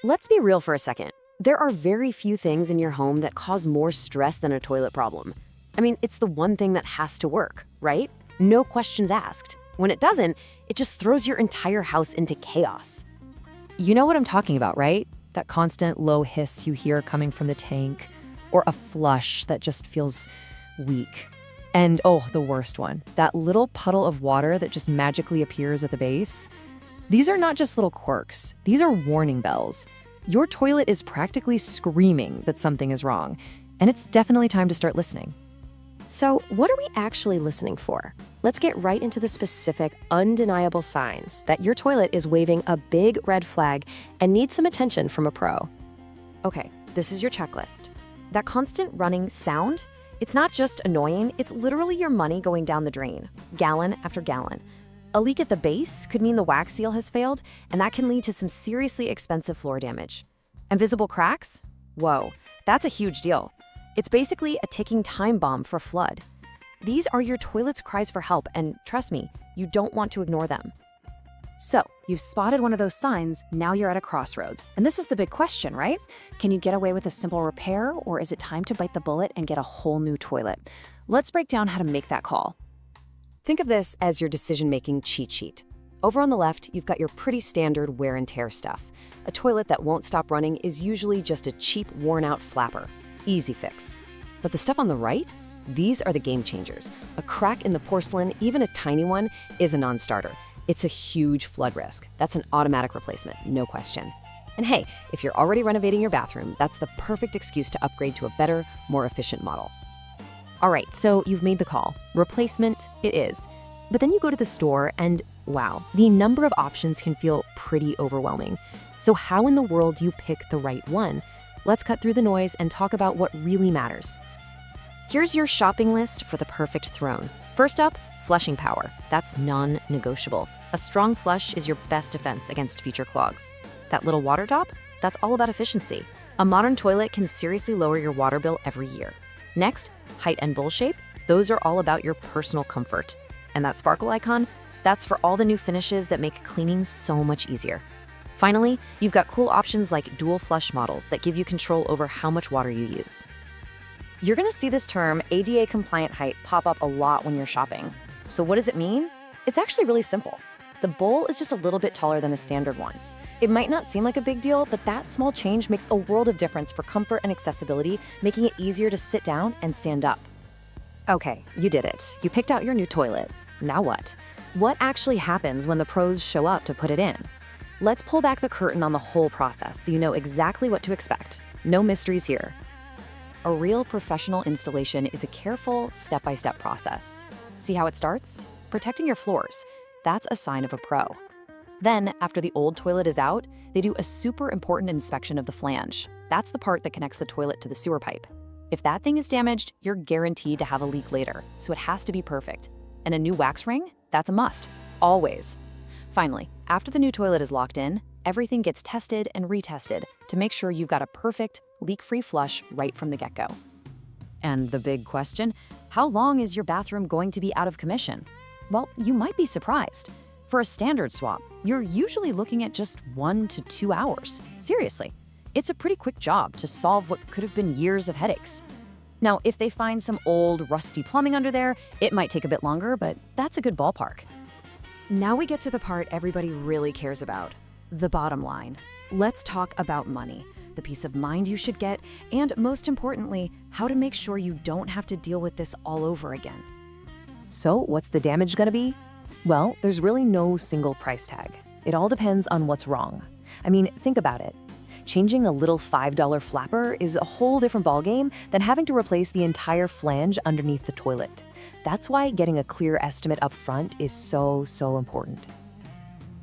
Let's be real for a second. There are very few things in your home that cause more stress than a toilet problem. I mean, it's the one thing that has to work, right? No questions asked. When it doesn't, it just throws your entire house into chaos. You know what I'm talking about, right? That constant low hiss you hear coming from the tank, or a flush that just feels weak. And oh, the worst one, that little puddle of water that just magically appears at the base. These are not just little quirks, these are warning bells. Your toilet is practically screaming that something is wrong, and it's definitely time to start listening. So, what are we actually listening for? Let's get right into the specific, undeniable signs that your toilet is waving a big red flag and needs some attention from a pro. Okay, this is your checklist. That constant running sound, it's not just annoying, it's literally your money going down the drain, gallon after gallon. A leak at the base could mean the wax seal has failed, and that can lead to some seriously expensive floor damage. And visible cracks? Whoa, that's a huge deal. It's basically a ticking time bomb for flood. These are your toilet's cries for help, and trust me, you don't want to ignore them. So, you've spotted one of those signs, now you're at a crossroads. And this is the big question, right? Can you get away with a simple repair, or is it time to bite the bullet and get a whole new toilet? Let's break down how to make that call. Think of this as your decision-making cheat sheet. Over on the left, you've got your pretty standard wear and tear stuff. A toilet that won't stop running is usually just a cheap, worn-out flapper. Easy fix. But the stuff on the right? These are the game changers. A crack in the porcelain, even a tiny one, is a non-starter. It's a huge flood risk. That's an automatic replacement, no question. And hey, if you're already renovating your bathroom, that's the perfect excuse to upgrade to a better, more efficient model. All right, so you've made the call. Replacement, it is. But then you go to the store and wow, the number of options can feel pretty overwhelming. So how in the world do you pick the right one? Let's cut through the noise and talk about what really matters. Here's your shopping list for the perfect throne. First up, flushing power. That's non-negotiable. A strong flush is your best defense against future clogs. That little water top? That's all about efficiency. A modern toilet can seriously lower your water bill every year. Next, height and bowl shape. Those are all about your personal comfort. And that sparkle icon? That's for all the new finishes that make cleaning so much easier. Finally, you've got cool options like dual flush models that give you control over how much water you use. You're going to see this term ADA compliant height pop up a lot when you're shopping. So what does it mean? It's actually really simple. The bowl is just a little bit taller than a standard one. It might not seem like a big deal, but that small change makes a world of difference for comfort and accessibility, making it easier to sit down and stand up. Okay, you did it. You picked out your new toilet. Now what? What actually happens when the pros show up to put it in? Let's pull back the curtain on the whole process so you know exactly what to expect. No mysteries here. A real professional installation is a careful, step-by-step process. See how it starts? Protecting your floors. That's a sign of a pro. Then, after the old toilet is out, they do a super important inspection of the flange. That's the part that connects the toilet to the sewer pipe. If that thing is damaged, you're guaranteed to have a leak later, so it has to be perfect. And a new wax ring? That's a must. Always. Finally, after the new toilet is locked in, everything gets tested and retested to make sure you've got a perfect, leak-free flush right from the get-go. And the big question, how long is your bathroom going to be out of commission? Well, you might be surprised. For a standard swap, you're usually looking at just 1 to 2 hours. Seriously, it's a pretty quick job to solve what could have been years of headaches. Now, if they find some old, rusty plumbing under there, it might take a bit longer, but that's a good ballpark. Now we get to the part everybody really cares about, the bottom line. Let's talk about money, the peace of mind you should get, and most importantly, how to make sure you don't have to deal with this all over again. So, what's the damage gonna be? Well, there's really no single price tag. It all depends on what's wrong. I mean, think about it. Changing a little $5 flapper is a whole different ballgame than having to replace the entire flange underneath the toilet. That's why getting a clear estimate up front is so important.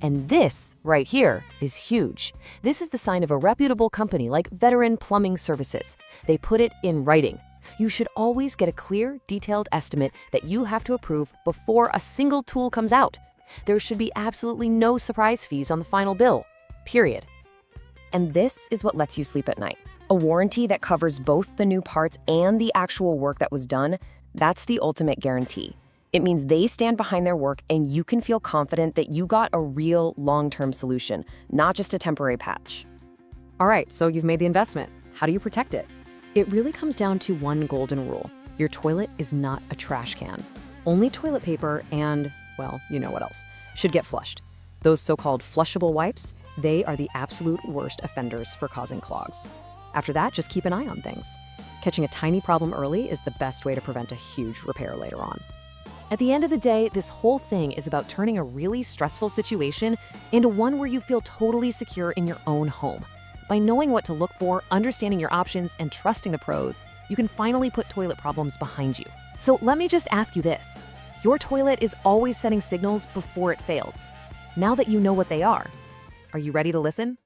And this right here is huge. This is the sign of a reputable company like Veteran Plumbing Services. They put it in writing. You should always get a clear, detailed estimate that you have to approve before a single tool comes out. There should be absolutely no surprise fees on the final bill, period. And this is what lets you sleep at night. A warranty that covers both the new parts and the actual work that was done. That's the ultimate guarantee. It means they stand behind their work and you can feel confident that you got a real long-term solution, not just a temporary patch. All right, so you've made the investment. How do you protect it? It really comes down to one golden rule. Your toilet is not a trash can. Only toilet paper and, well, you know what else, should get flushed. Those so-called flushable wipes, they are the absolute worst offenders for causing clogs. After that, just keep an eye on things. Catching a tiny problem early is the best way to prevent a huge repair later on. At the end of the day, this whole thing is about turning a really stressful situation into one where you feel totally secure in your own home. By knowing what to look for, understanding your options, and trusting the pros, you can finally put toilet problems behind you. So let me just ask you this. Your toilet is always sending signals before it fails. Now that you know what they are you ready to listen?